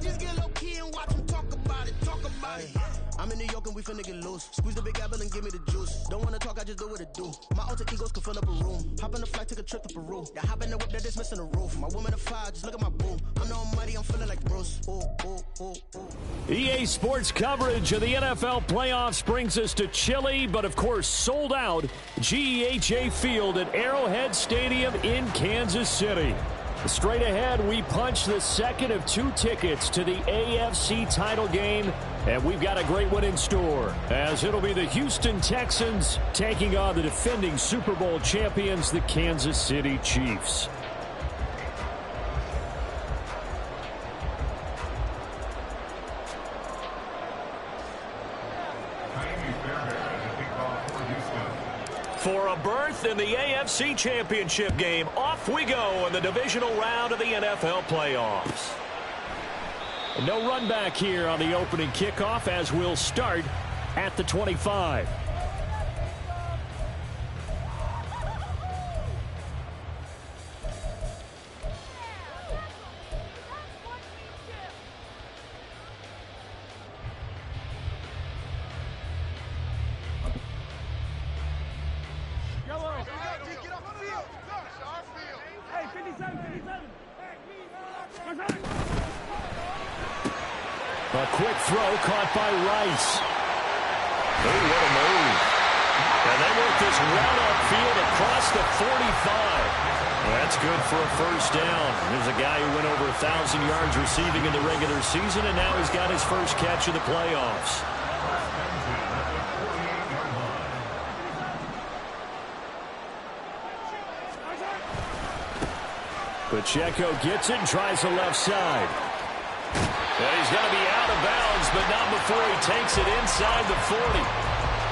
just get low key and watch them talk about it. I'm in New York and we finna get loose. Squeeze the big apple and give me the juice. Don't wanna talk, I just do what it do. My alter egos can fill up a room. Hop on the flight, take a trip to Peru. Yeah, hop in the whip that is missing the roof. My woman a fire, just look at my boo. I'm the almighty, I'm feeling like Bruce. Ooh, ooh, ooh, ooh. EA Sports coverage of the NFL playoffs brings us to chilly, but of course sold out GEHA Field at Arrowhead Stadium in Kansas City. Straight ahead, we punch the second of 2 tickets to the AFC title game, and we've got a great one in store, as it'll be the Houston Texans taking on the defending Super Bowl champions, the Kansas City Chiefs. For a berth in the AFC Championship game, off we go in the divisional round of the NFL playoffs. No run back here on the opening kickoff as we'll start at the 25. A quick throw caught by Rice. Oh, what a move. And they work this well upfield across the 45. That's good for a first down. There's a guy who went over 1,000 yards receiving in the regular season, and now he's got his first catch of the playoffs. Pacheco gets it and tries the left side. And he's going to be out of bounds, but not before he takes it inside the 40.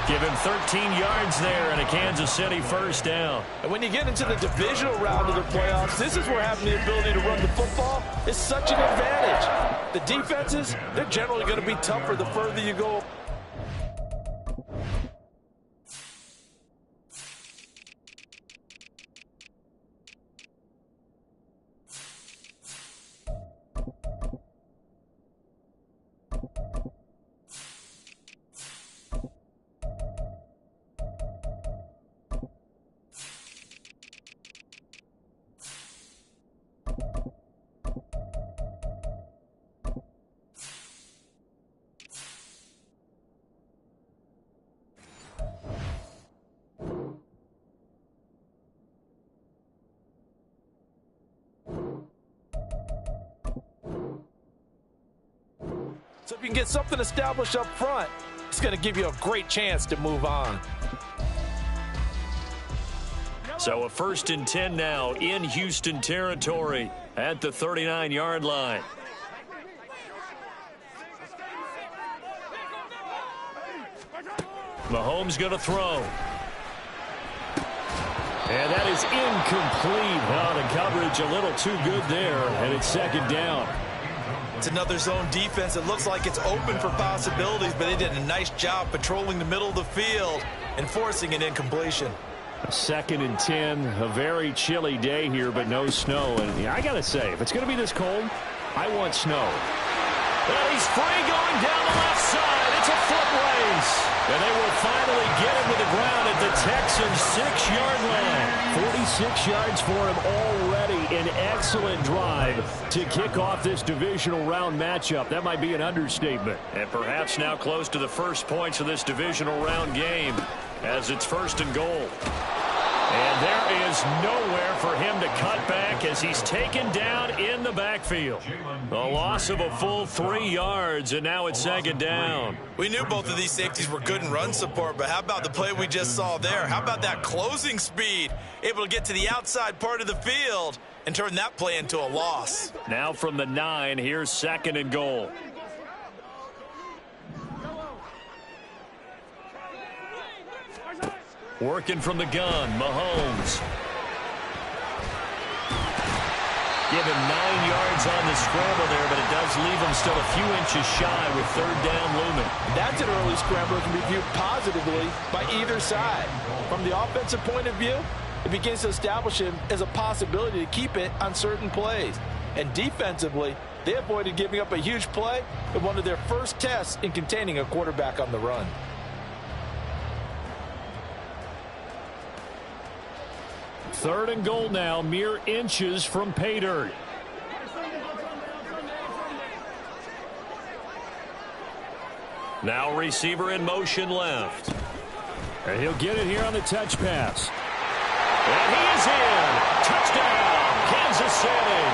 Give him 13 yards there and a Kansas City first down. And when you get into the divisional round of the playoffs, this is where having the ability to run the football is such an advantage. The defenses, they're generally going to be tougher the further you go. So if you can get something established up front, it's going to give you a great chance to move on. So a 1st and 10 now in Houston territory at the 39-yard line. Mahomes going to throw. And that is incomplete. Well, the coverage a little too good there, and it's 2nd down. It's another zone defense. It looks like it's open for possibilities, but they did a nice job patrolling the middle of the field and forcing an incompletion. 2nd and 10, a very chilly day here, but no snow. And I got to say, if it's going to be this cold, I want snow. Well, he's free going down the left side. It's a foot race. And they will finally get him to the ground at the Texans' 6-yard line. 46 yards for him already. An excellent drive to kick off this divisional round matchup. That might be an understatement. And perhaps now close to the first points of this divisional round game as it's 1st and goal. And there is nowhere for him to cut back as he's taken down in the backfield. A loss of a full 3 yards, and now it's 2nd down. We knew both of these safeties were good in run support, but how about the play we just saw there? How about that closing speed? Able to get to the outside part of the field and turn that play into a loss. Now from the 9, here's 2nd and goal. Working from the gun, Mahomes. Give him 9 yards on the scramble there, but it does leave him still a few inches shy with 3rd down looming. That's an early scramble that can be viewed positively by either side. From the offensive point of view, it begins to establish him as a possibility to keep it on certain plays. And defensively, They avoided giving up a huge play in one of their first tests in containing a quarterback on the run. Third and goal now, mere inches from pay dirt. Now receiver in motion left. And he'll get it here on the touch pass. And he is in. Touchdown, Kansas City.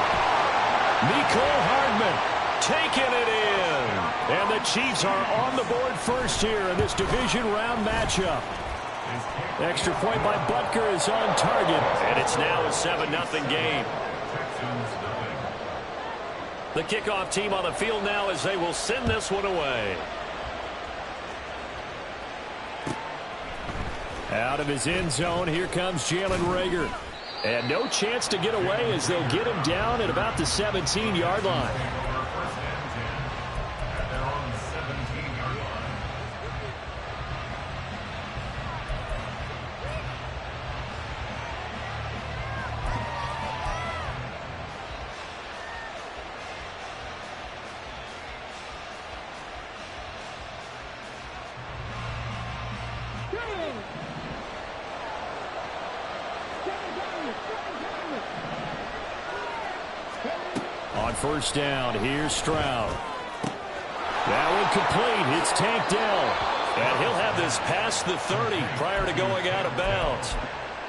Mecole Hardman taking it in. And the Chiefs are on the board first here in this division round matchup. Extra point by Butker is on target. And it's now a 7-0 game. The kickoff team on the field now as they will send this one away. Out of his end zone, here comes Jalen Reagor. And no chance to get away as they'll get him down at about the 17-yard line. On first down, here's Stroud. That one complete. It's Tank Dell. And he'll have this past the 30 prior to going out of bounds.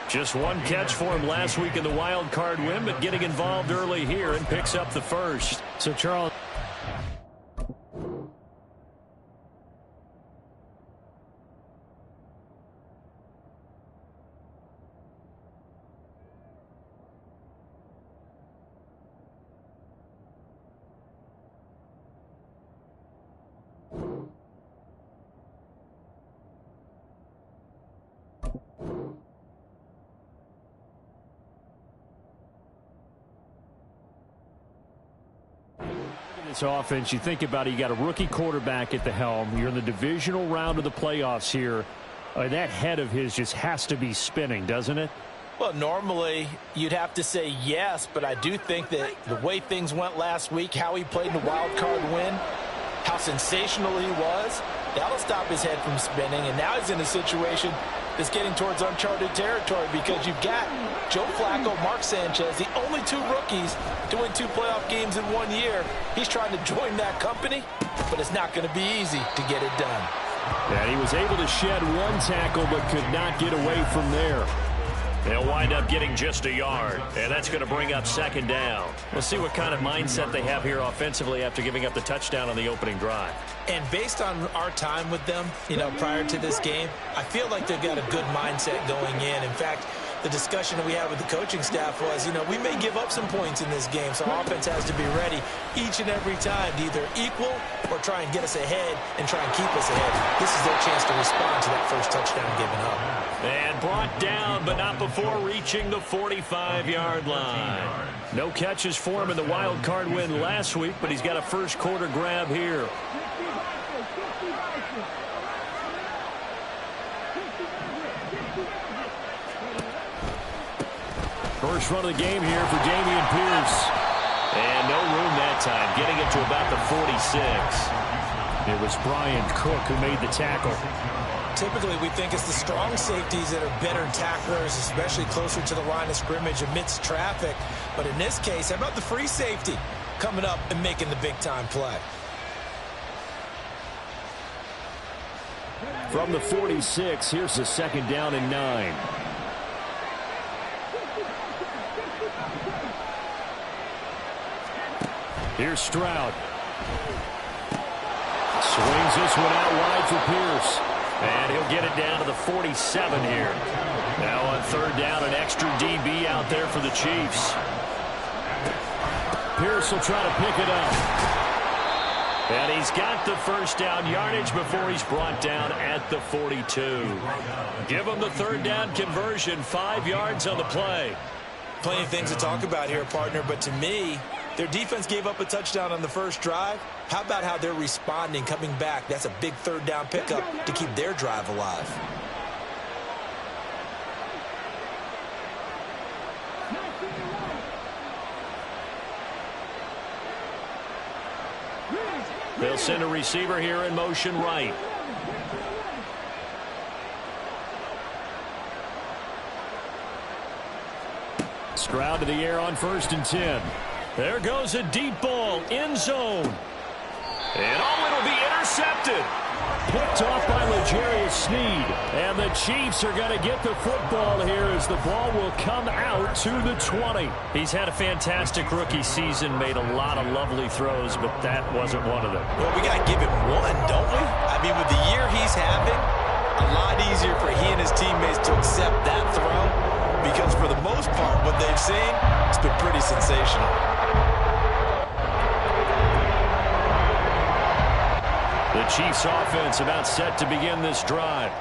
Just one catch for him last week in the wild card win, but getting involved early here and picks up the first. So, Charles. This offense, you think about it, you got a rookie quarterback at the helm. You're in the divisional round of the playoffs here. That head of his just has to be spinning, doesn't it? Well, normally you'd have to say yes, but I do think that the way things went last week, how he played in the wild card win, how sensational he was, that'll stop his head from spinning. And now he's in a situation that's getting towards uncharted territory because you've got Joe Flacco, Mark Sanchez, the only two rookies to win 2 playoff games in 1 year. He's trying to join that company, but it's not going to be easy to get it done. And he was able to shed 1 tackle but could not get away from there. They'll wind up getting just a yard, and that's going to bring up second down. We'll see what kind of mindset they have here offensively after giving up the touchdown on the opening drive. And based on our time with them, prior to this game, I feel like they've got a good mindset going in. In fact, the discussion that we had with the coaching staff was, we may give up some points in this game, so offense has to be ready each and every time to either equal or try and get us ahead and try and keep us ahead. This is their chance to respond to that first touchdown given up. And brought down, but not before reaching the 45-yard line. No catches for him in the wild card win last week, but he's got a first quarter grab here. First run of the game here for Dameon Pierce. And no room that time, getting it to about the 46. It was Brian Cook who made the tackle. Typically, we think it's the strong safeties that are better tacklers, especially closer to the line of scrimmage amidst traffic. But in this case, how about the free safety coming up and making the big-time play? From the 46, here's the second down and 9. Here's Stroud. Swings this one out wide for Pierce. And he'll get it down to the 47 here. Now on third down, an extra DB out there for the Chiefs. Pierce will try to pick it up. And he's got the first down yardage before he's brought down at the 42. Give him the third down conversion, 5 yards on the play. Plenty of things to talk about here, partner, but to me, their defense gave up a touchdown on the first drive. How about how they're responding, coming back? That's a big third down pickup to keep their drive alive. They'll send a receiver here in motion right. Stroud to the air on 1st and 10. There goes a deep ball, end zone. And it'll be intercepted. Picked off by L'Jarius Sneed. And the Chiefs are going to get the football here as the ball will come out to the 20. He's had a fantastic rookie season, made a lot of lovely throws, but that wasn't one of them. Well, we got to give him one, don't we? I mean, with the year he's having, a lot easier for he and his teammates to accept that throw, because for the most part, what they've seen, it's been pretty sensational. The Chiefs offense about set to begin this drive.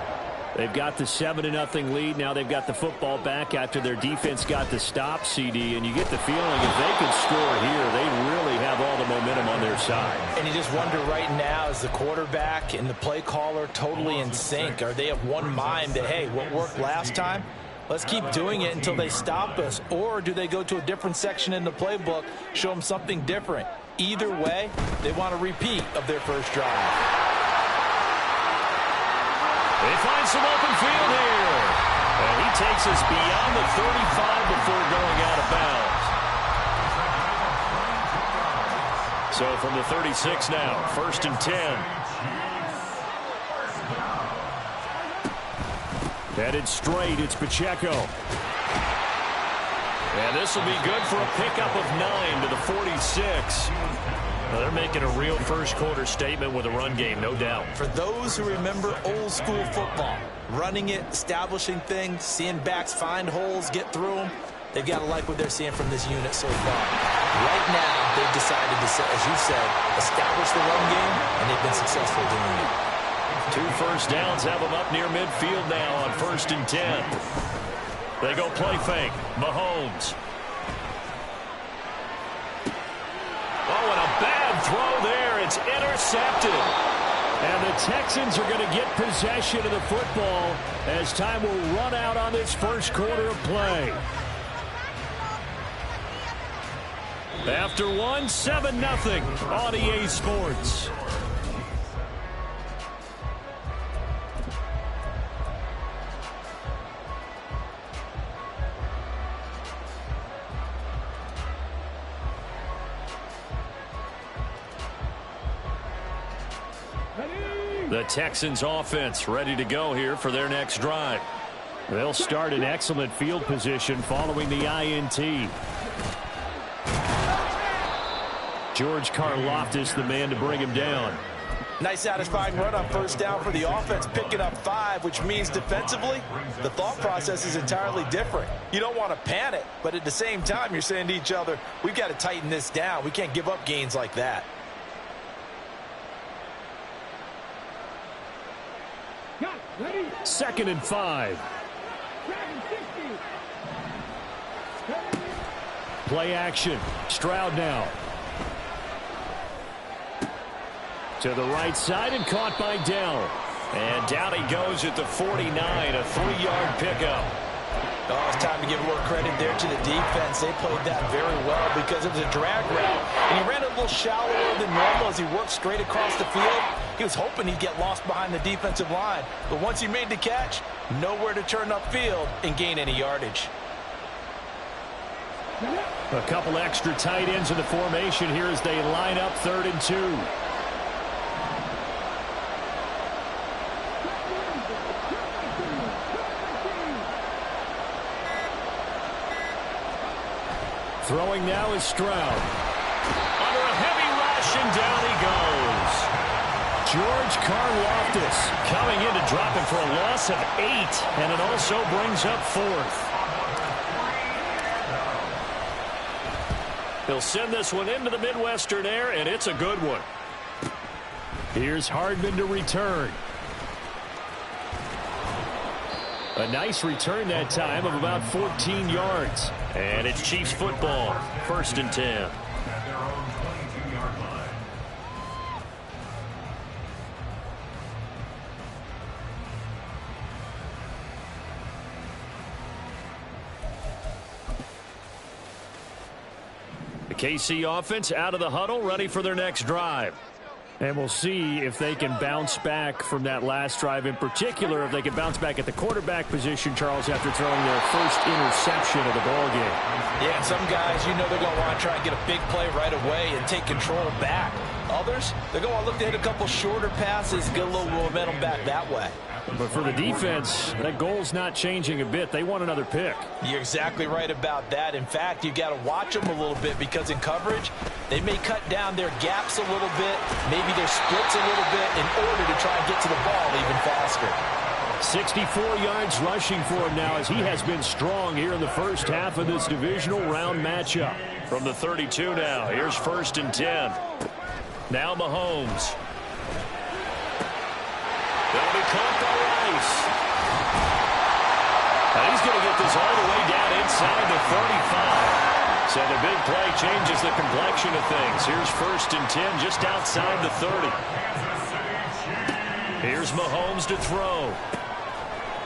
They've got the 7-0 lead. Now they've got the football back after their defense got the stop, CD, and you get the feeling if they can score here, they really have all the momentum on their side. And you just wonder right now, is the quarterback and the play caller totally in sync? Are they of one mind that, hey, what worked last time? Let's keep doing it until they stop us. Or do they go to a different section in the playbook, show them something different? Either way, they want a repeat of their first drive. They find some open field here. And he takes us beyond the 35 before going out of bounds. So from the 36 now, 1st and 10. Headed straight, it's Pacheco. And this will be good for a pickup of 9 to the 46. Now they're making a real first-quarter statement with a run game, no doubt. For those who remember old-school football, running it, establishing things, seeing backs find holes, get through them, they've got to like what they're seeing from this unit so far. Right now, they've decided to, as you said, establish the run game, and they've been successful doing it. 2 first downs have them up near midfield now on 1st and 10. They go play fake. Mahomes. Oh, and a bad throw there. It's intercepted. And the Texans are going to get possession of the football as time will run out on this first quarter of play. After 7-0 on EA Sports. The Texans offense ready to go here for their next drive. They'll start in excellent field position following the INT. George Karlaftis, the man to bring him down. Nice satisfying run on first down for the offense, picking up 5, which means defensively, the thought process is entirely different. You don't want to panic, but at the same time, you're saying to each other, we've got to tighten this down. We can't give up gains like that. Second and 5. Play action. Stroud now. To the right side and caught by Dell. And down he goes at the 49, a 3-yard pickup. Oh, it's time to give a little credit there to the defense. They played that very well because it was a drag route. And he ran a little shallower than normal as he worked straight across the field. He was hoping he'd get lost behind the defensive line. But once he made the catch, nowhere to turn upfield and gain any yardage. A couple extra tight ends in the formation here as they line up 3rd and 2. Throwing now is Stroud. Under a heavy rush, and down he goes. George Karlaftis coming in to drop him for a loss of 8, and it also brings up 4th. He'll send this one into the Midwestern air, and it's a good one. Here's Hardman to return. A nice return that time of about 14 yards. And it's Chiefs football, 1st and 10. The KC offense out of the huddle, ready for their next drive. And we'll see if they can bounce back from that last drive. In particular, if they can bounce back at the quarterback position, Charles, after throwing their first interception of the ballgame. Yeah, and some guys, you know they're going to want to try and get a big play right away and take control back. Others, they're going to look to hit a couple shorter passes, get a little momentum back that way. But for the defense, that goal's not changing a bit. They want another pick. You're exactly right about that. In fact, you've got to watch them a little bit because in coverage, they may cut down their gaps a little bit, maybe their splits a little bit in order to try and get to the ball even faster. 64 yards rushing for him now as he has been strong here in the first half of this divisional round matchup. From the 32 now, here's 1st and 10. Now Mahomes. They'll be caught by Rice. Now he's going to get this all the way down inside the 35. So the big play changes the complexion of things. Here's 1st and 10 just outside the 30. Here's Mahomes to throw.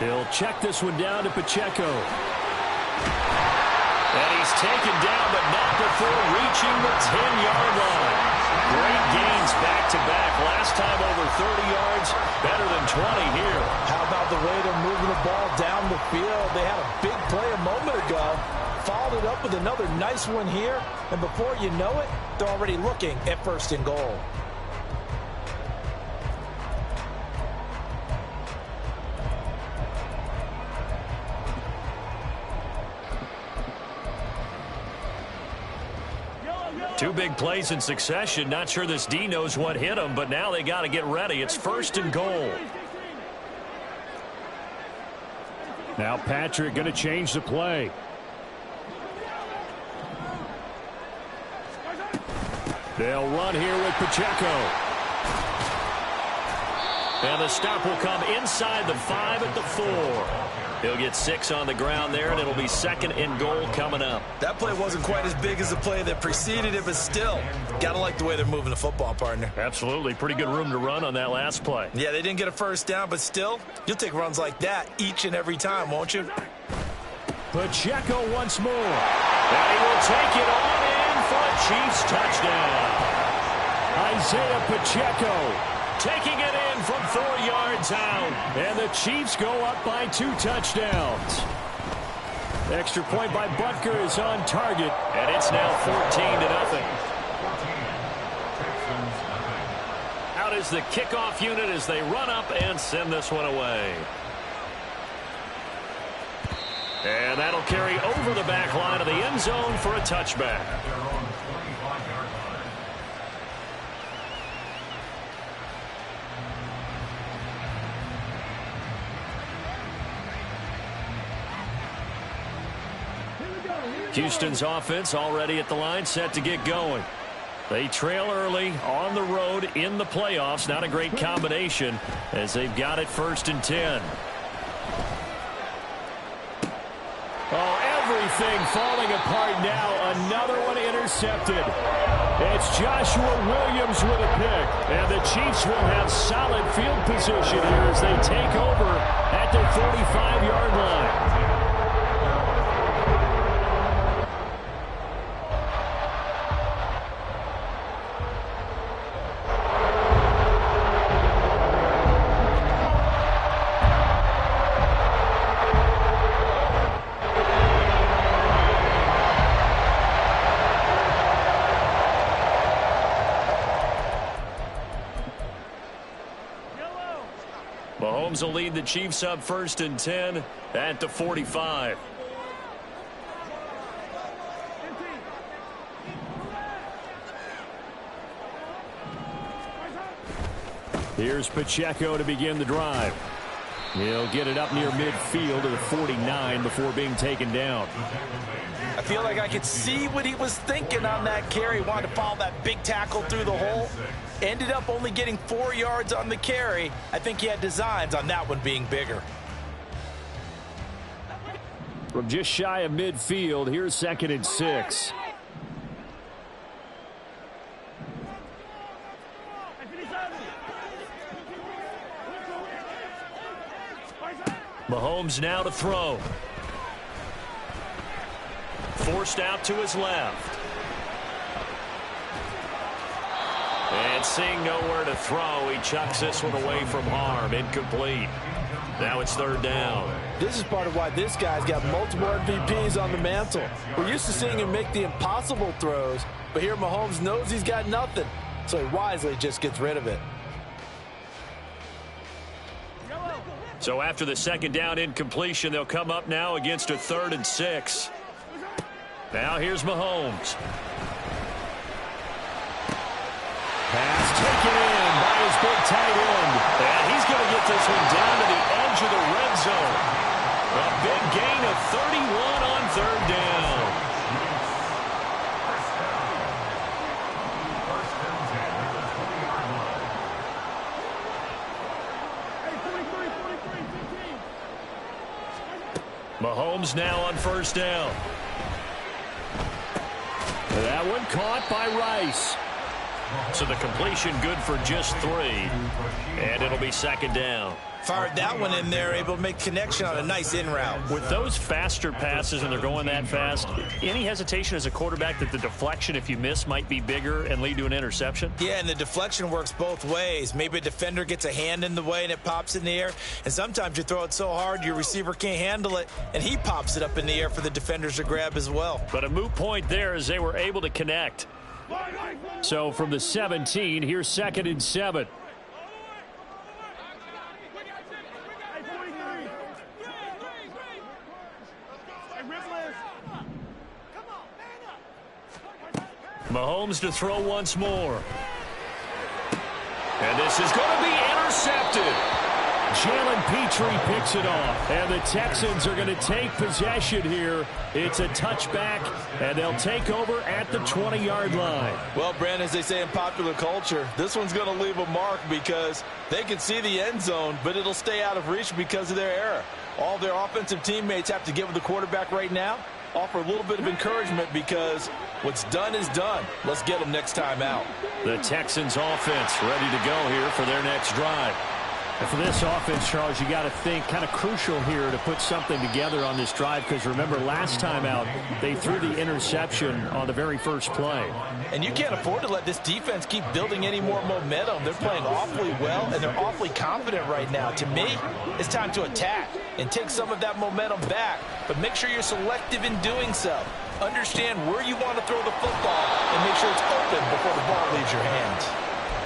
He'll check this one down to Pacheco. And he's taken down, but not before reaching the 10-yard line. Great gains back-to-back. Last time over 30 yards, better than 20 here. How about the way they're moving the ball down the field? They had a big play a moment ago. Followed it up with another nice one here. And before you know it, they're already looking at 1st and goal. Two big plays in succession. Not sure this D knows what hit him, but now they got to get ready. It's 1st and goal. Now Patrick going to change the play. They'll run here with Pacheco. And the stop will come inside the 5 at the 4. He'll get 6 on the ground there, and it'll be 2nd and goal coming up. That play wasn't quite as big as the play that preceded it, but still, got to like the way they're moving the football, partner. Absolutely. Pretty good room to run on that last play. Yeah, they didn't get a 1st down, but still, you'll take runs like that each and every time, won't you? Pacheco once more. And he will take it on in for a Chiefs touchdown. Isaiah Pacheco taking it in from 4 yards out. And the Chiefs go up by 2 touchdowns. Extra point by Butker is on target. And it's now 14-0. Out is the kickoff unit as they run up and send this one away. And that'll carry over the back line of the end zone for a touchback. Houston's offense already at the line, set to get going. They trail early on the road in the playoffs. Not a great combination as they've got it 1st and 10. Oh, everything falling apart now. Another one intercepted. It's Joshua Williams with a pick. And the Chiefs will have solid field position here as they take over at their 45-yard line. Mahomes will lead the Chiefs up 1st and 10 at the 45. Here's Pacheco to begin the drive. He'll get it up near midfield to the 49 before being taken down. I feel like I could see what he was thinking on that carry. Wanted to follow that big tackle through the hole. Ended up only getting 4 yards on the carry. I think he had designs on that one being bigger. From just shy of midfield, here's 2nd and 6. Mahomes now to throw. Forced out to his left. And seeing nowhere to throw, he chucks this one away from harm. Incomplete. Now it's third down. This is part of why this guy's got multiple MVPs on the mantle. We're used to seeing him make the impossible throws, but here Mahomes knows he's got nothing, so he wisely just gets rid of it. So after the second down incompletion, they'll come up now against a 3rd and 6. Now here's Mahomes. Pass taken in by his big tight end. And he's going to get this one down to the edge of the red zone. A big gain of 31 on 3rd down. Mahomes now on 1st down. That one caught by Rice. So the completion good for just 3. And it'll be 2nd down. Fired that one in there, able to make connection on a nice in route. With those faster passes and they're going that fast, any hesitation as a quarterback that the deflection, if you miss, might be bigger and lead to an interception? Yeah, and the deflection works both ways. Maybe a defender gets a hand in the way and it pops in the air. And sometimes you throw it so hard your receiver can't handle it, and he pops it up in the air for the defenders to grab as well. But a moot point there as they were able to connect. So from the 17, here's 2nd and 7. Mahomes to throw once more. And this is going to be intercepted. Jalen Petrie picks it off. And the Texans are going to take possession here. It's a touchback, and they'll take over at the 20-yard line. Well, Brandon, as they say in popular culture, this one's going to leave a mark because they can see the end zone, but it'll stay out of reach because of their error. All their offensive teammates have to give the quarterback right now, offer a little bit of encouragement because what's done is done. Let's get them next time out. The Texans offense ready to go here for their next drive. And for this offense, Charles, you got to think kind of crucial here to put something together on this drive because remember last time out they threw the interception on the very first play. And you can't afford to let this defense keep building any more momentum. They're playing awfully well and they're awfully confident right now. To me, it's time to attack and take some of that momentum back, but make sure you're selective in doing so. Understand where you want to throw the football and make sure it's open before the ball leaves your hands.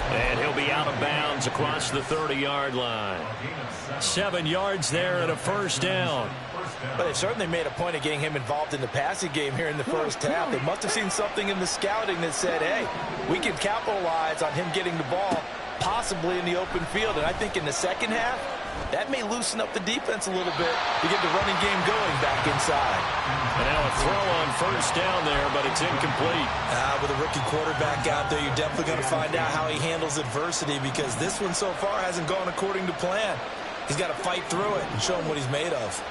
And he'll be out of bounds across the 30-yard line. 7 yards there and a 1st down. But they've certainly made a point of getting him involved in the passing game here in the first half. They must have seen something in the scouting that said, hey, we can capitalize on him getting the ball possibly in the open field. And I think in the second half, that may loosen up the defense a little bit to get the running game going back inside. And now a throw on 1st down there, but it's incomplete. With a rookie quarterback out there, you're definitely going to find out how he handles adversity because this one so far hasn't gone according to plan. He's got to fight through it and show him what he's made of.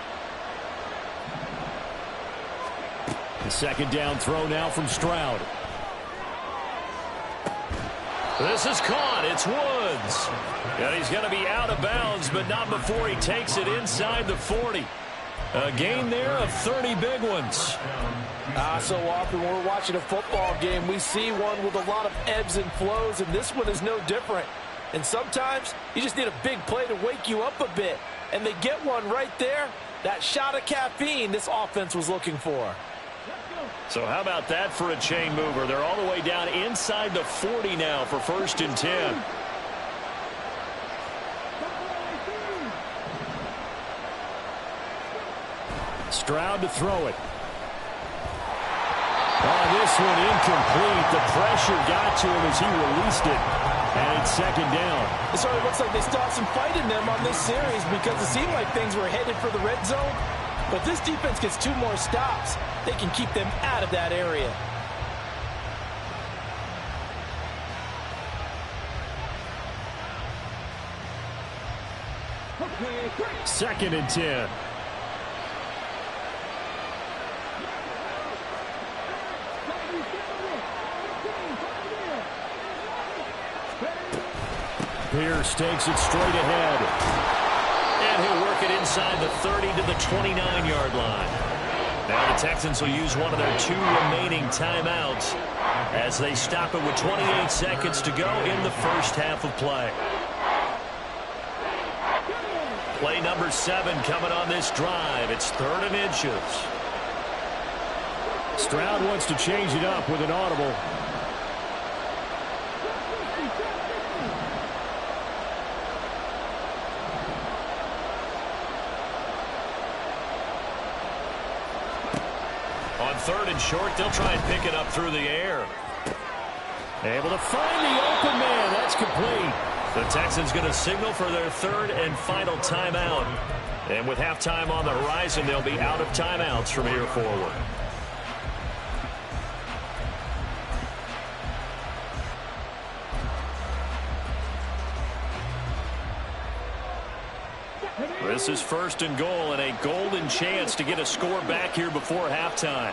The 2nd down throw now from Stroud. This is caught. It's Woods. And he's going to be out of bounds, but not before he takes it inside the 40. A gain there of 30 big ones. So often when we're watching a football game, we see one with a lot of ebbs and flows, and this one is no different. And sometimes you just need a big play to wake you up a bit. And they get one right there. That shot of caffeine this offense was looking for. So how about that for a chain mover? They're all the way down inside the 40 now for 1st and 10. Stroud to throw it. Oh, this one incomplete. The pressure got to him as he released it. And it's 2nd down. It sort of looks like they still have some fight in them on this series because it seemed like things were headed for the red zone. But this defense gets 2 more stops. They can keep them out of that area. Second and 10. Pierce takes it straight ahead. And he'll work it inside the 30 to the 29-yard line. Now the Texans will use one of their 2 remaining timeouts as they stop it with 28 seconds to go in the first half of play. Play number 7 coming on this drive. It's 3rd and inches. Stroud wants to change it up with an audible. On 3rd and short, they'll try and pick it up through the air. Able to find the open man. That's complete. The Texans going to signal for their 3rd and final timeout. And with halftime on the horizon, they'll be out of timeouts from here forward. This is 1st and goal and a golden chance to get a score back here before halftime.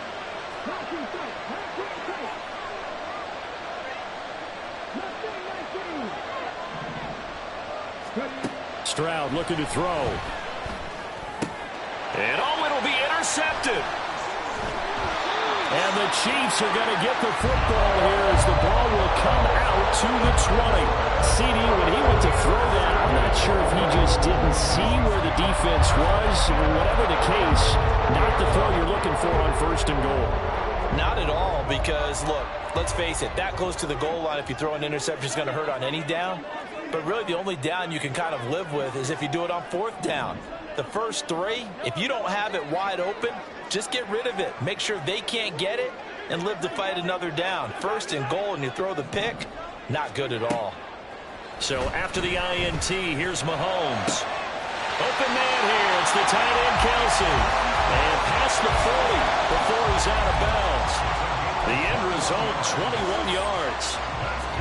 Stroud looking to throw. And it'll be intercepted. And the Chiefs are going to get the football here as the ball will come out to the 20. CD, when he went to throw that, I'm not sure if he just didn't see where the defense was. Whatever the case, not the throw you're looking for on 1st and goal. Not at all, because, look, let's face it, that close to the goal line, if you throw an interception, is going to hurt on any down. But really the only down you can kind of live with is if you do it on 4th down. The first 3, if you don't have it wide open, just get rid of it. Make sure they can't get it and live to fight another down. 1st and goal and you throw the pick, not good at all. So after the INT, here's Mahomes. Open man here. It's the tight end, Kelsey. And past the 40 before he's out of bounds. The end result, 21 yards.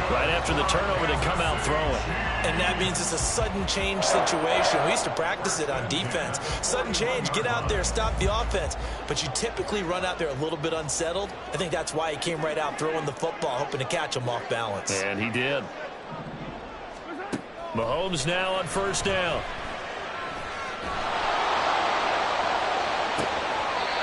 Right after the turnover to come out throwing. And that means it's a sudden change situation. We used to practice it on defense. Sudden change, get out there, stop the offense. But you typically run out there a little bit unsettled. I think that's why he came right out throwing the football, hoping to catch him off balance. And he did. Mahomes now on 1st down.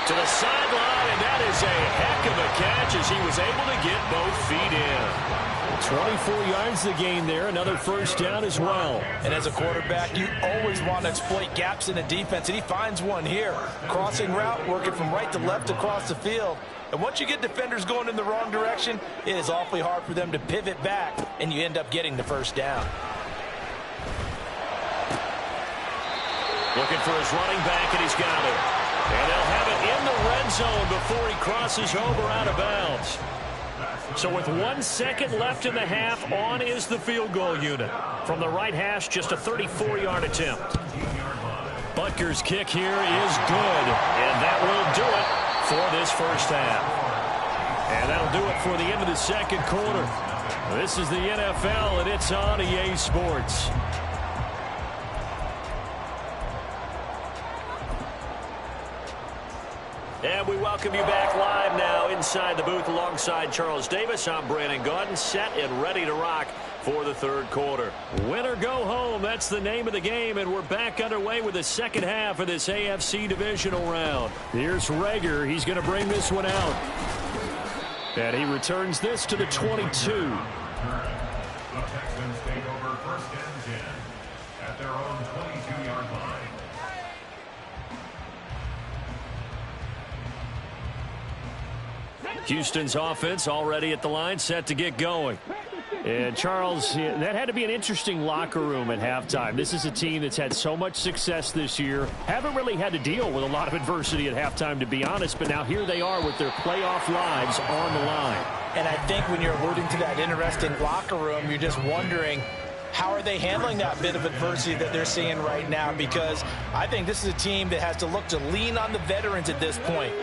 To the sideline, and that is a heck of a catch as he was able to get both feet in. 24 yards to gain there. Another 1st down as well. And as a quarterback, you always want to exploit gaps in the defense, and he finds one here. Crossing route, working from right to left across the field. And once you get defenders going in the wrong direction, it is awfully hard for them to pivot back, and you end up getting the 1st down. Looking for his running back, and he's got it. And they'll have it in the red zone before he crosses over out of bounds. So with 1 second left in the half, on is the field goal unit. From the right hash, just a 34-yard attempt. Butker's kick here is good, and that will do it for this first half. And that'll do it for the end of the 2nd quarter. This is the NFL, and it's on EA Sports. And we welcome you back live now inside the booth alongside Charles Davis. I'm Brandon Gaudin, set and ready to rock for the 3rd quarter. Win or go home, that's the name of the game, and we're back underway with the 2nd half of this AFC divisional round. Here's Rager. He's going to bring this one out. And he returns this to the 22. The Texans take over 1st and 10 at their own 22-yard line. Houston's offense already at the line, set to get going. And Charles, that had to be an interesting locker room at halftime. This is a team that's had so much success this year. Haven't really had to deal with a lot of adversity at halftime, to be honest. But now here they are with their playoff lives on the line. And I think when you're alluding to that interesting locker room, you're just wondering, how are they handling that bit of adversity that they're seeing right now? Because I think this is a team that has to look to lean on the veterans at this point.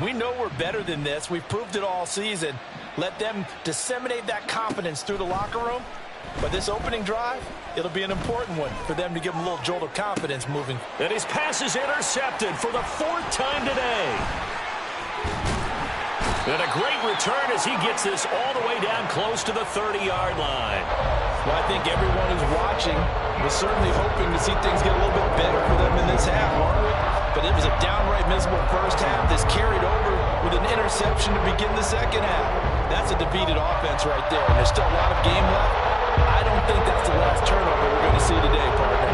We know we're better than this. We've proved it all season. Let them disseminate that confidence through the locker room. But this opening drive, it'll be an important one for them to give them a little jolt of confidence moving. And his pass is intercepted for the 4th time today. And a great return as he gets this all the way down close to the 30-yard line. Well, I think everyone who's watching was certainly hoping to see things get a little bit better for them in this half, weren't we? But it was a downright miserable first half. This carried over with an interception to begin the 2nd half. That's a defeated offense right there. And there's still a lot of game left. I don't think that's the last turnover we're going to see today, partner.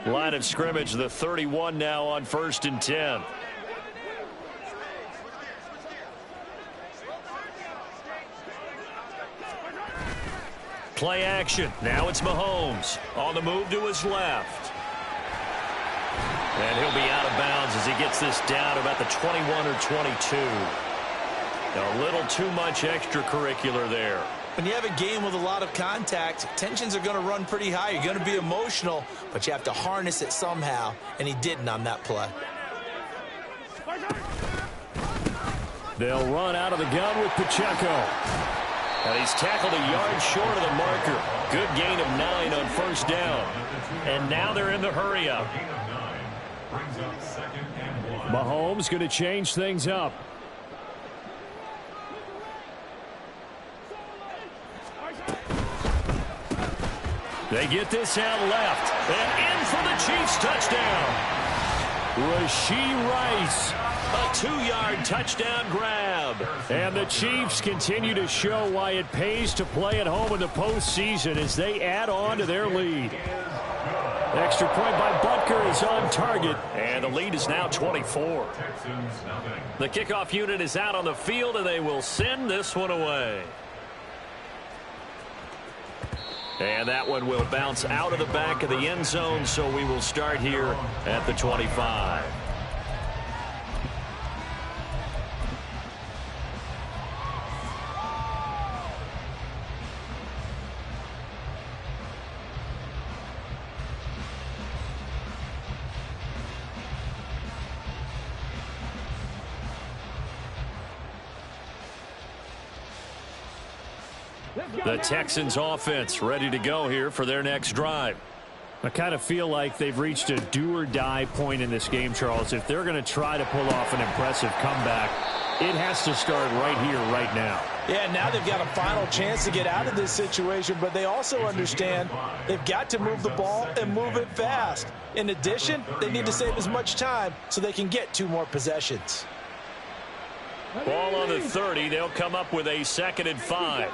Line of scrimmage, the 31 now on 1st and 10. Play action. Now it's Mahomes on the move to his left. And he'll be out of bounds as he gets this down about the 21 or 22. A little too much extracurricular there. When you have a game with a lot of contact, tensions are going to run pretty high. You're going to be emotional, but you have to harness it somehow, and he didn't on that play. They'll run out of the gun with Pacheco. And he's tackled a yard short of the marker. Good gain of 9 on 1st down. And now they're in the hurry-up. Mahomes going to change things up. They get this out left. And in for the Chiefs touchdown. Rashee Rice. A 2-yard touchdown grab. And the Chiefs continue to show why it pays to play at home in the postseason as they add on to their lead. Extra point by Butker is on target. And the lead is now 24. The kickoff unit is out on the field, and they will send this one away. And that one will bounce out of the back of the end zone, so we will start here at the 25. The Texans offense ready to go here for their next drive. I kind of feel like they've reached a do-or-die point in this game, Charles. If they're going to try to pull off an impressive comeback, it has to start right here, right now. Yeah, now they've got a final chance to get out of this situation, but they also understand they've got to move the ball and move it fast. In addition, they need to save as much time so they can get 2 more possessions. Ball on the 30. They'll come up with a 2nd and 5.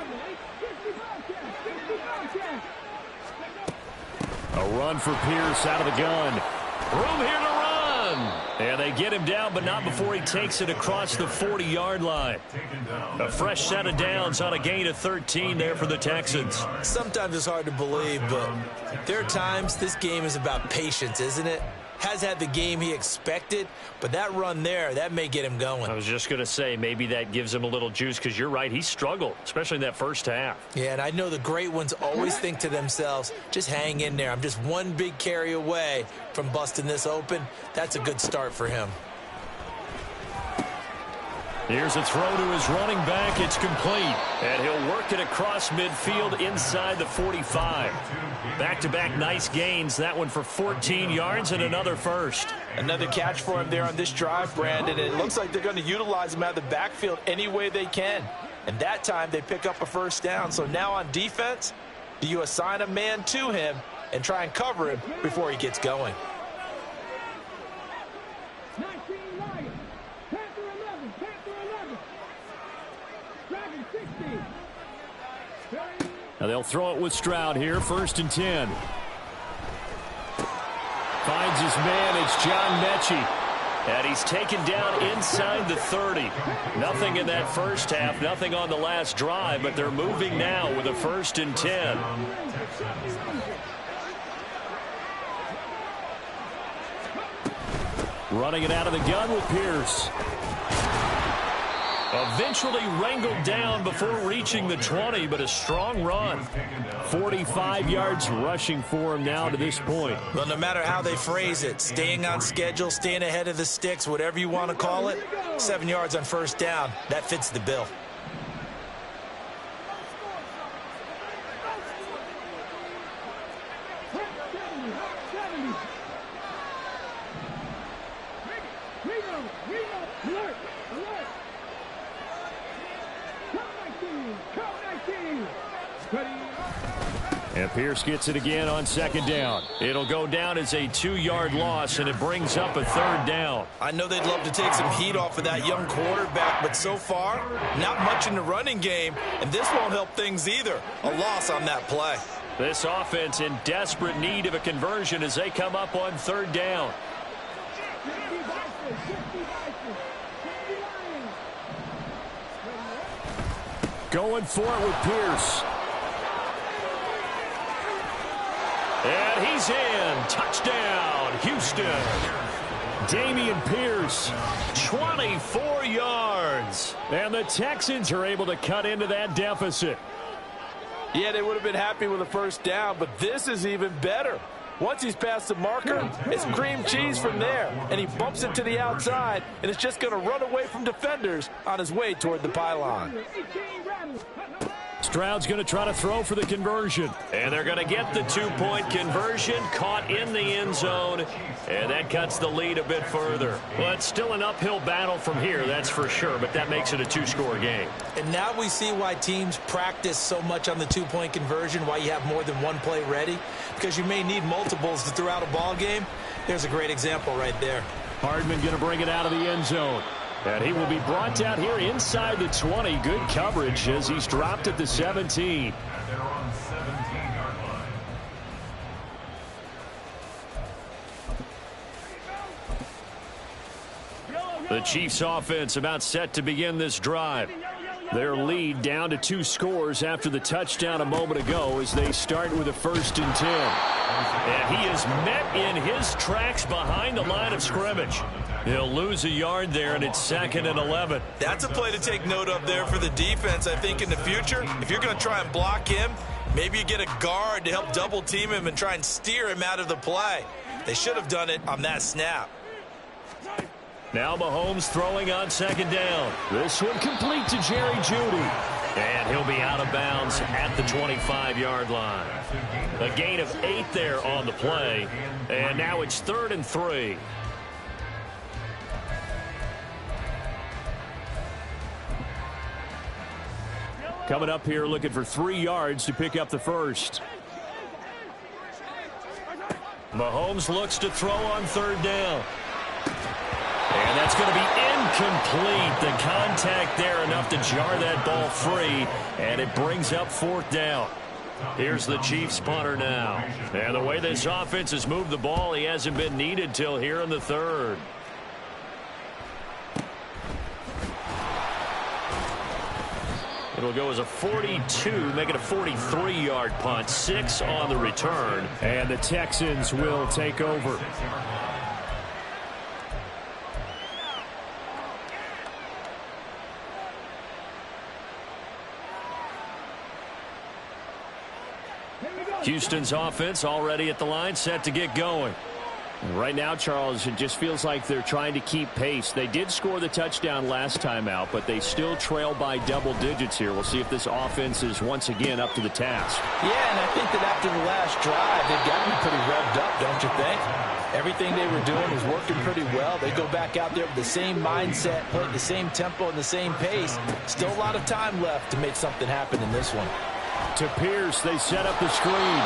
A run for Pierce out of the gun. Room here to run. And they get him down, but not before he takes it across the 40-yard line. A fresh set of downs on a gain of 13 there for the Texans. Sometimes it's hard to believe, but there are times this game is about patience, isn't it? Has had the game he expected, but that run there, that may get him going. I was just going to say, maybe that gives him a little juice, because you're right, he struggled, especially in that first half. Yeah, and I know the great ones always think to themselves, just hang in there. I'm just one big carry away from busting this open. That's a good start for him. Here's a throw to his running back. It's complete. And he'll work it across midfield inside the 45. Back-to-back nice gains. That one for 14 yards and another first. Another catch for him there on this drive, Brandon. It looks like they're going to utilize him out of the backfield any way they can. And that time they pick up a 1st down. So now on defense, do you assign a man to him and try and cover him before he gets going? Now they'll throw it with Stroud here, 1st and 10. Finds his man, it's John Mechie. And he's taken down inside the 30. Nothing in that first half, nothing on the last drive, but they're moving now with a 1st and 10. Running it out of the gun with Pierce. Eventually wrangled down before reaching the 20, but a strong run. 45 yards rushing for him now to this point. Well, no matter how they phrase it, staying on schedule, staying ahead of the sticks, whatever you want to call it, 7 yards on 1st down, that fits the bill. And Pierce gets it again on second down. It'll go down as a 2-yard loss, and it brings up a third down. I know they'd love to take some heat off of that young quarterback, but so far, not much in the running game, and this won't help things either. A loss on that play. This offense in desperate need of a conversion as they come up on third down. Going for it with Pierce. And he's in. Touchdown, Houston. Dameon Pierce, 24 yards. And the Texans are able to cut into that deficit. Yeah, they would have been happy with a first down, but this is even better. Once he's past the marker, it's cream cheese from there. And he bumps it to the outside, and it's just going to run away from defenders on his way toward the pylon. Stroud's going to try to throw for the conversion. And they're going to get the 2-point conversion, caught in the end zone. And that cuts the lead a bit further. Well, it's still an uphill battle from here, that's for sure, but that makes it a 2-score game. And now we see why teams practice so much on the 2-point conversion, why you have more than one play ready, because you may need multiples to throw out a ball game. There's a great example right there. Hardman going to bring it out of the end zone. And he will be brought down here inside the 20. Good coverage as he's dropped at the 17. They're on 17-yard line. The Chiefs offense about set to begin this drive. Their lead down to 2 scores after the touchdown a moment ago as they start with a 1st and 10. And he is met in his tracks behind the line of scrimmage. He'll lose a yard there, and it's 2nd and 11. That's a play to take note of there for the defense, I think, in the future. If you're going to try and block him, maybe you get a guard to help double team him and try and steer him out of the play. They should have done it on that snap. Now Mahomes throwing on 2nd down. This one complete to Jerry Jeudy. And he'll be out of bounds at the 25-yard line. A gain of 8 there on the play. And now it's 3rd and 3. Coming up here looking for 3 yards to pick up the first. Mahomes looks to throw on 3rd down. And that's going to be incomplete. The contact there enough to jar that ball free. And it brings up 4th down. Here's the Chiefs punter now. And the way this offense has moved the ball, he hasn't been needed till here in the 3rd. It'll go as a 42, make it a 43-yard punt. 6 on the return. And the Texans will take over. Houston's offense already at the line, set to get going. Right now, Charles, it just feels like they're trying to keep pace. They did score the touchdown last time out, but they still trail by double digits here. We'll see if this offense is once again up to the task. Yeah, and I think that after the last drive, they've got to be pretty revved up, don't you think? Everything they were doing was working pretty well. They go back out there with the same mindset, playing the same tempo and the same pace. Still a lot of time left to make something happen in this one. To Pierce, they set up the screen.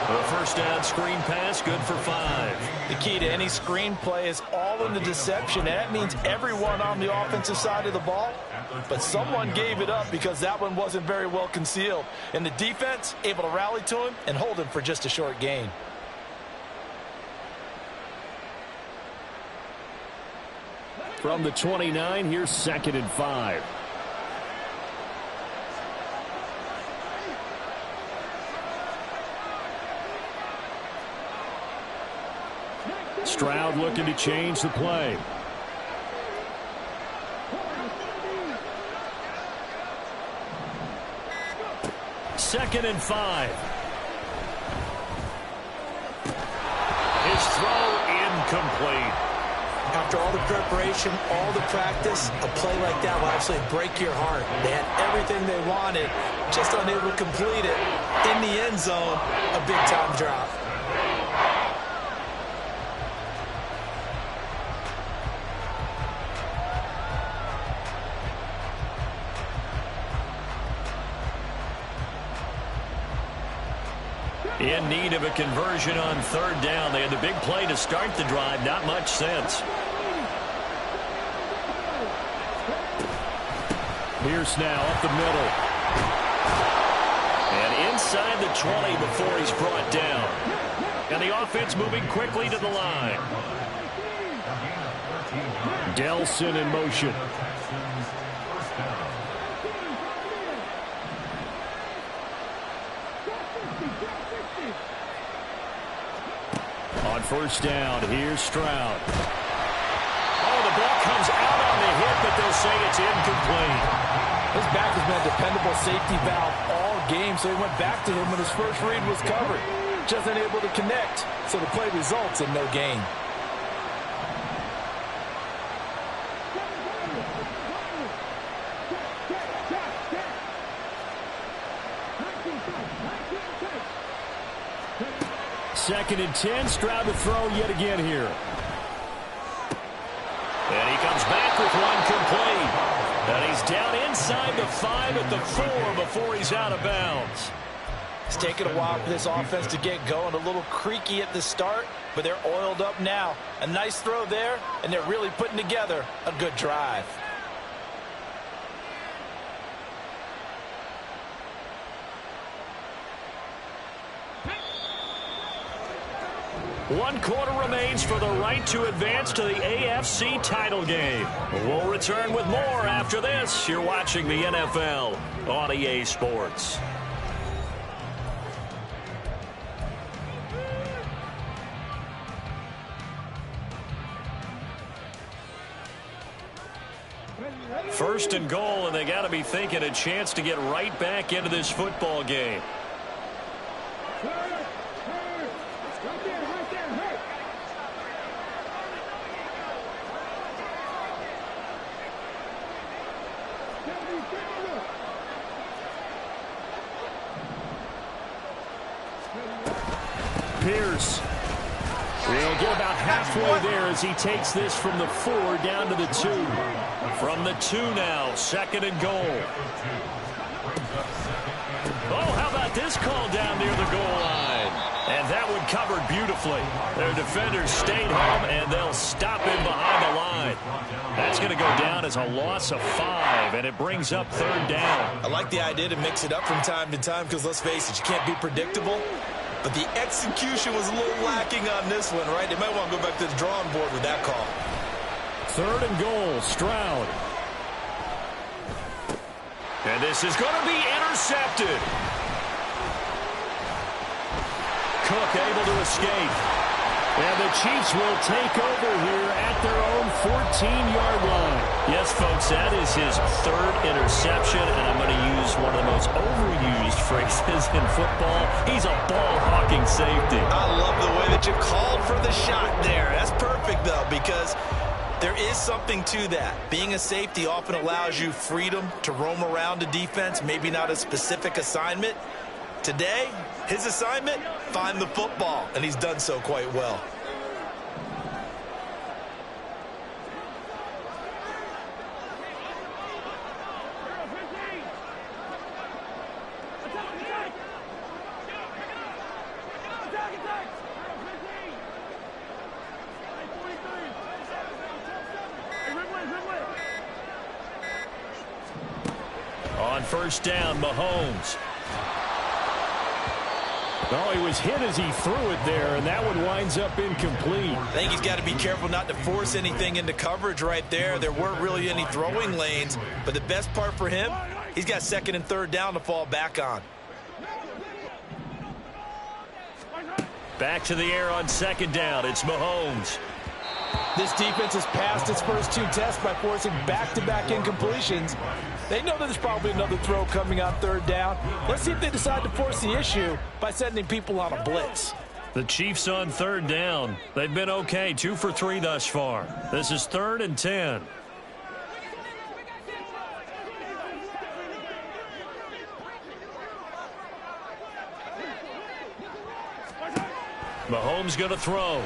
A first down screen pass, good for 5. The key to any screen play is all in the deception, and that means everyone on the offensive side of the ball. But someone gave it up because that one wasn't very well concealed. And the defense able to rally to him and hold him for just a short gain. From the 29, here's 2nd and 5. Stroud looking to change the play. Second and 5. His throw incomplete. After all the preparation, all the practice, a play like that will actually break your heart. They had everything they wanted, just unable to complete it. In the end zone, a big-time drop. In need of a conversion on third down. They had the big play to start the drive. Not much sense. Pierce now up the middle. And inside the 20 before he's brought down. And the offense moving quickly to the line. Delson in motion. On first down, here's Stroud. Oh, the ball comes out on the hit, but they'll say it's incomplete. His back has been a dependable safety valve all game, so he went back to him when his first read was covered. Just unable to connect, so the play results in no gain. Second and 10, Stroud to throw yet again here. And he comes back with one complete. And he's down inside the 5 at the 4 before he's out of bounds. It's taken a while for this offense to get going. A little creaky at the start, but they're oiled up now. A nice throw there, and they're really putting together a good drive. One quarter remains for the right to advance to the AFC title game. We'll return with more after this. You're watching the NFL on EA Sports. First and goal, and they got to be thinking a chance to get right back into this football game. Pierce will get about halfway there as he takes this from the 4 down to the 2. From the 2 now, second and goal. Oh, how about this call down near the goal line? And that one covered beautifully. Their defenders stayed home, and they'll stop him behind the line. That's going to go down as a loss of 5, and it brings up third down. I like the idea to mix it up from time to time because, let's face it, you can't be predictable. But the execution was a little lacking on this one, right? They might want to go back to the drawing board with that call. Third and goal, Stroud. And this is going to be intercepted. Cook able to escape. And the Chiefs will take over here at their own 14-yard line. Yes, folks, that is his third interception, and I'm going to use one of the most overused phrases in football. He's a ball-hawking safety. I love the way that you called for the shot there. That's perfect, though, because there is something to that. Being a safety often allows you freedom to roam around the defense, maybe not a specific assignment. Today, his assignment, find the football, and he's done so quite well. On first down, Mahomes. Oh, he was hit as he threw it there, and that one winds up incomplete. I think he's got to be careful not to force anything into coverage right there. There weren't really any throwing lanes, but the best part for him, he's got second and third down to fall back on. Back to the air on second down. It's Mahomes. This defense has passed its first 2 tests by forcing back-to-back incompletions. They know that there's probably another throw coming on third down. Let's see if they decide to force the issue by sending people on a blitz. The Chiefs on third down. They've been okay, 2 for 3 thus far. This is 3rd and 10. Mahomes going to throw.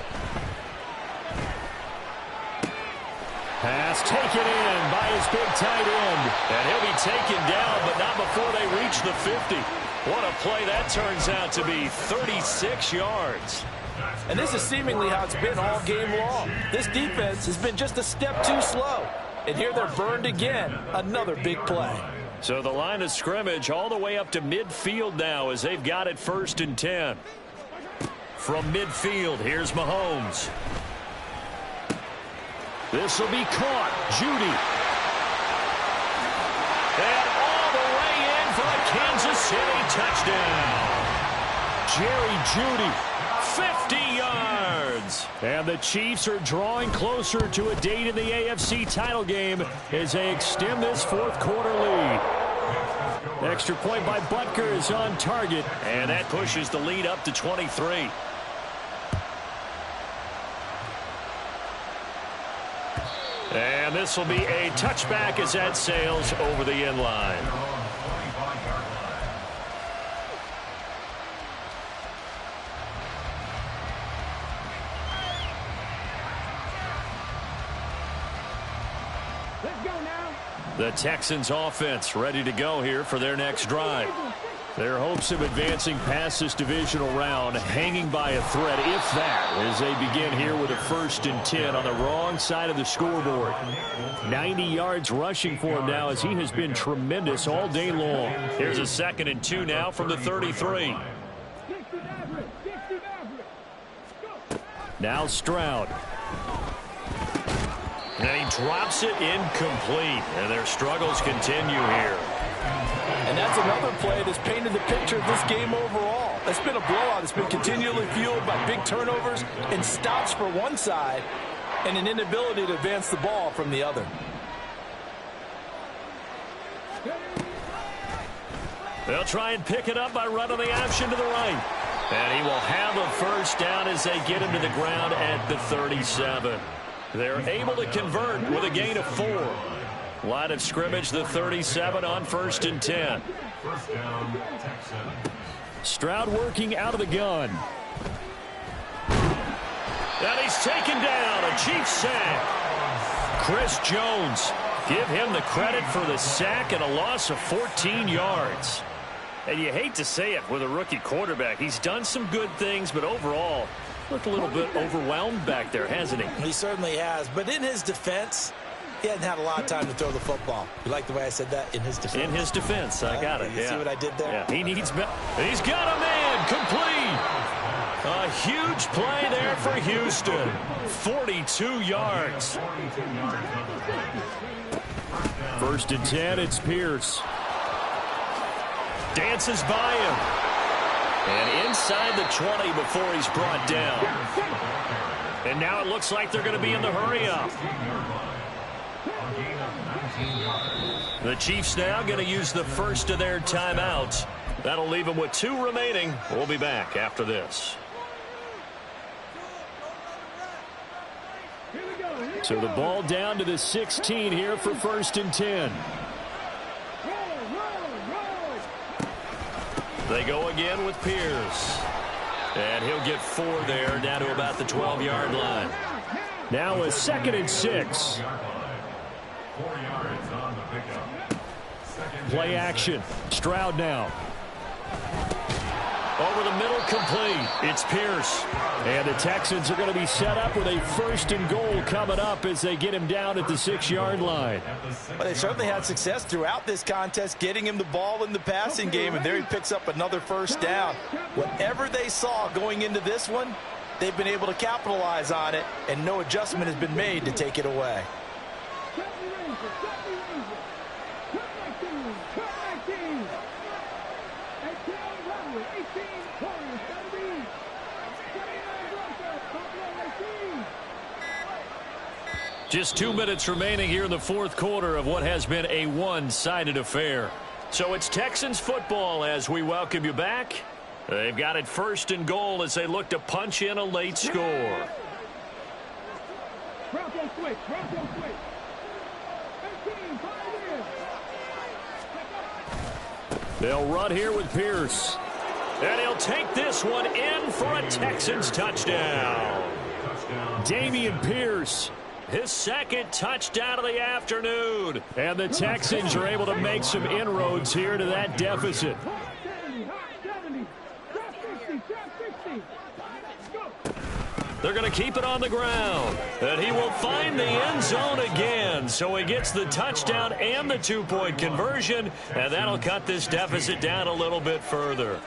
Pass taken in by his big tight end. And he'll be taken down, but not before they reach the 50. What a play that turns out to be, 36 yards. And this is seemingly how it's been all game long. This defense has been just a step too slow. And here they're burned again. Another big play. So the line of scrimmage all the way up to midfield now as they've got it 1st and 10. From midfield, here's Mahomes. This will be caught. Judy. And all the way in for a Kansas City touchdown. Jerry Judy, 50 yards. And the Chiefs are drawing closer to a date in the AFC title game as they extend this 4th quarter lead. Extra point by Butker is on target, and that pushes the lead up to 23. And this will be a touchback as that sails over the end line. Let's go now. The Texans offense ready to go here for their next drive. Their hopes of advancing past this divisional round hanging by a thread, if that, as they begin here with a 1st and 10 on the wrong side of the scoreboard. 90 yards rushing for him now as he has been tremendous all day long. Here's a 2nd and 2 now from the 33. Now Stroud. And he drops it incomplete. And their struggles continue here. And that's another play that's painted the picture of this game overall. It's been a blowout. It's been continually fueled by big turnovers and stops for one side and an inability to advance the ball from the other. They'll try and pick it up by running the option to the right. And he will have a 1st down as they get him to the ground at the 37. They're able to convert with a gain of 4. Line of scrimmage, the 37 on 1st and 10. First down, Texans. Stroud working out of the gun. And he's taken down. A Chiefs sack. Chris Jones. Give him the credit for the sack and a loss of 14 yards. And you hate to say it with a rookie quarterback. He's done some good things, but overall, looked a little bit overwhelmed back there, hasn't he? He certainly has. But in his defense, he hasn't had a lot of time to throw the football. You like the way I said that? In his defense. In his defense. I got it. You see what I did there? Yeah. He needs... He's got a man complete. A huge play there for Houston. 42 yards. 1st and 10, it's Pierce. Dances by him. And inside the 20 before he's brought down. And now it looks like they're going to be in the hurry-up. The Chiefs now going to use the first of their timeouts. That'll leave them with 2 remaining. We'll be back after this. So the ball down to the 16 here for 1st and 10. They go again with Pierce. And he'll get 4 there, down to about the 12-yard line. Now a 2nd and 6. 4 yards on the pickup. Play action. Stroud now. Over the middle, complete. It's Pierce. And the Texans are going to be set up with a 1st and goal coming up as they get him down at the 6-yard line. Well, they certainly had success throughout this contest, getting him the ball in the passing game, and there he picks up another 1st down. Whatever they saw going into this one, they've been able to capitalize on it, and no adjustment has been made to take it away. Just 2 minutes remaining here in the 4th quarter of what has been a one-sided affair. So it's Texans football as we welcome you back. They've got it 1st and goal as they look to punch in a late score. They'll run here with Pierce. And he'll take this one in for a Texans touchdown. Dameon Pierce. His 2nd touchdown of the afternoon. And the Texans are able to make some inroads here to that deficit. They're going to keep it on the ground. And he will find the end zone again. So he gets the touchdown and the two-point conversion. And that'll cut this deficit down a little bit further.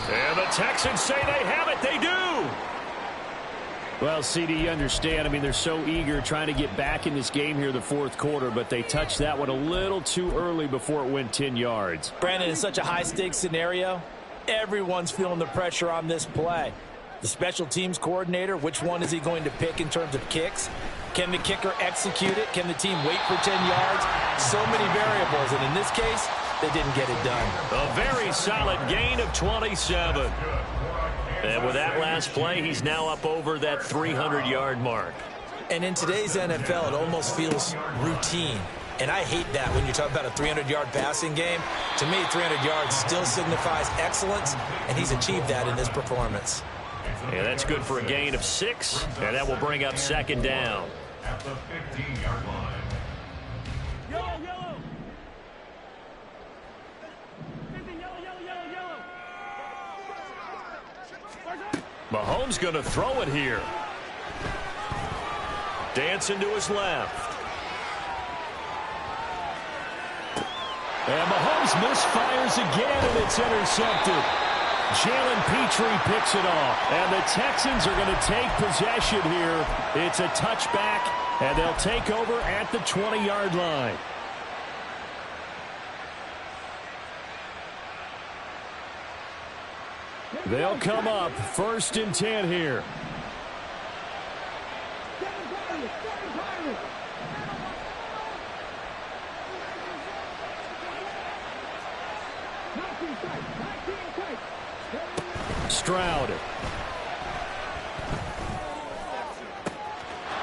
And the Texans say they have it. They do. Well, CD, you understand. I mean, they're so eager trying to get back in this game here in the fourth quarter, but they touched that one a little too early before it went 10 yards. Brandon, in such a high-stakes scenario, everyone's feeling the pressure on this play. The special teams coordinator, which one is he going to pick in terms of kicks? Can the kicker execute it? Can the team wait for 10 yards? So many variables, and in this case, they didn't get it done. A very solid gain of 27. And with that last play, he's now up over that 300-yard mark. And in today's NFL, it almost feels routine. And I hate that when you talk about a 300-yard passing game. To me, 300 yards still signifies excellence, and he's achieved that in this performance. Yeah, that's good for a gain of 6, and that will bring up second down. At the 15-yard line. Mahomes going to throw it here. Dancing to his left. And Mahomes misfires again, and it's intercepted. Jalen Petrie picks it off. And the Texans are going to take possession here. It's a touchback, and they'll take over at the 20-yard line. They'll come up 1st and 10 here. Stroud.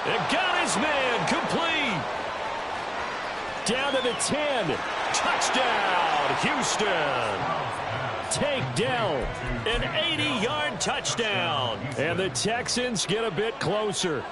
It got his man complete. Down to the 10. Touchdown, Houston. Takedown. An 80-yard touchdown. And the Texans get a bit closer.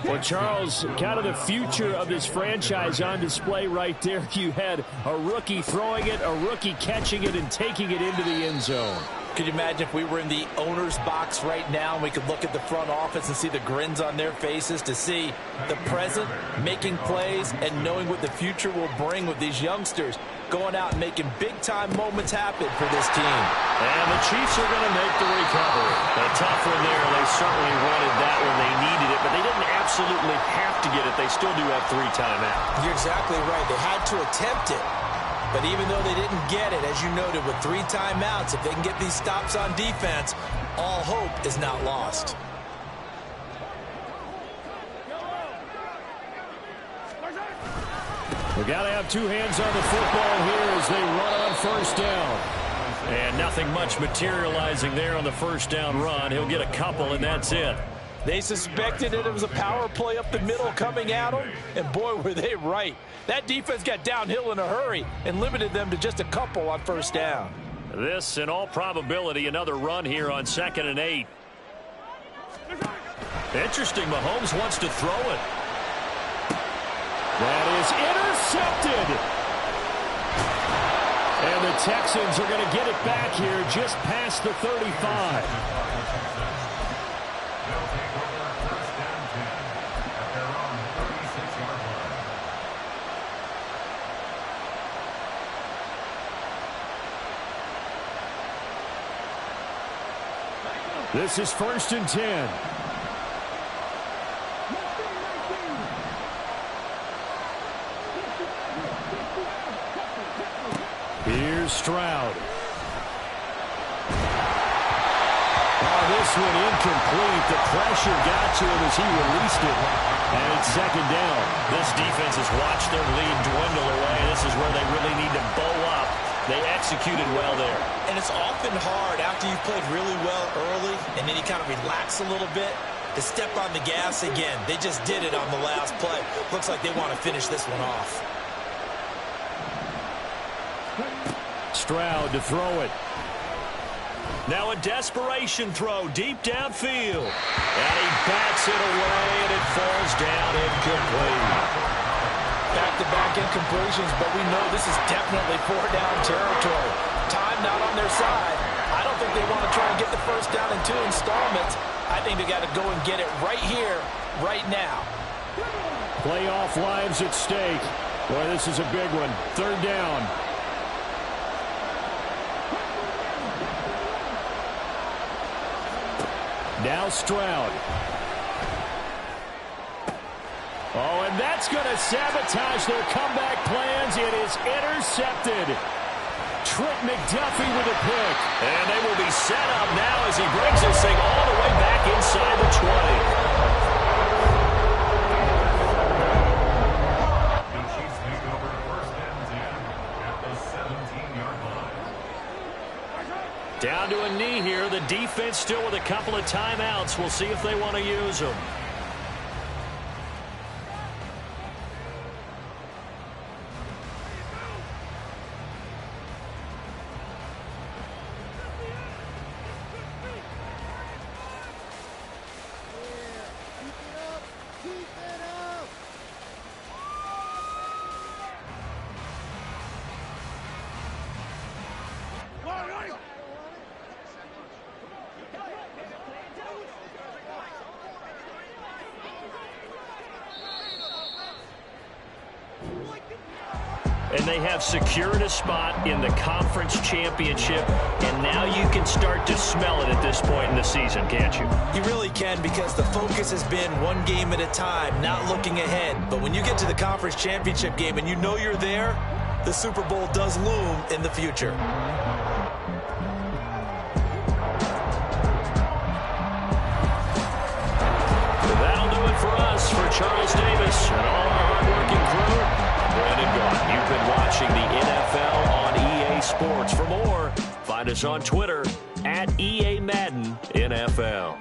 Well, Charles, kind of the future of this franchise on display right there. You had a rookie throwing it, a rookie catching it, and taking it into the end zone. Could you imagine if we were in the owner's box right now and we could look at the front office and see the grins on their faces, to see the present making plays and knowing what the future will bring with these youngsters going out and making big-time moments happen for this team. And the Chiefs are going to make the recovery. A tough one there. They certainly wanted that when they needed it, but they didn't absolutely have to get it. They still do have 3 timeouts. You're exactly right. They had to attempt it. But even though they didn't get it, as you noted, with 3 timeouts, if they can get these stops on defense, all hope is not lost. We got to have 2 hands on the football here as they run on 1st down. And nothing much materializing there on the 1st down run. He'll get a couple, and that's it. They suspected it was a power play up the middle coming at them, and boy, were they right. That defense got downhill in a hurry and limited them to just a couple on 1st down. This, in all probability, another run here on 2nd and 8. Interesting, Mahomes wants to throw it. That is intercepted. And the Texans are going to get it back here just past the 35. This is 1st and 10. Here's Stroud. Oh, this one incomplete. The pressure got to him as he released it. And it's 2nd down. This defense has watched their lead dwindle away. This is where they really need to bow up. They executed well there. And it's often hard after you've played really well early and then you kind of relax a little bit to step on the gas again. They just did it on the last play. Looks like they want to finish this one off. Stroud to throw it. Now a desperation throw deep downfield. And he bats it away, and it falls down incomplete. back-to-back incompletions, but we know this is definitely four-down territory. Time not on their side. I don't think they want to try and get the first down in 2 installments. I think they got to go and get it right here, right now. Playoff lives at stake. Boy, this is a big one. 3rd down. Now Stroud. Oh, and that's going to sabotage their comeback plans. It is intercepted. Trent McDuffie with a pick. And they will be set up now as he brings this thing all the way back inside the 20. The Chiefs take over 1st and 10 at the 17-yard line. Down to a knee here. The defense still with a couple of timeouts. We'll see if they want to use them. And they have secured a spot in the conference championship, and now you can start to smell it at this point in the season, can't you? You really can, because the focus has been one game at a time, not looking ahead. But when you get to the conference championship game and you know you're there, the Super Bowl does loom in the future. That'll do it for us, for Charles Davis and all our hardworking crew. Brandon Gaudin, you've been watching the NFL on EA Sports. For more, find us on Twitter at EA Madden NFL.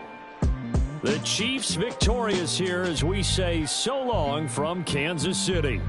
The Chiefs victorious here as we say so long from Kansas City.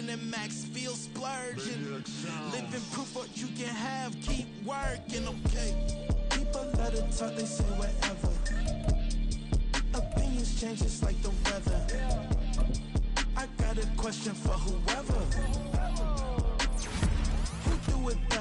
And max feel splurging. Living proof what you can have. Keep working, okay? People let it talk, they say whatever. Opinions change just like the weather. I got a question for whoever. Who do it better?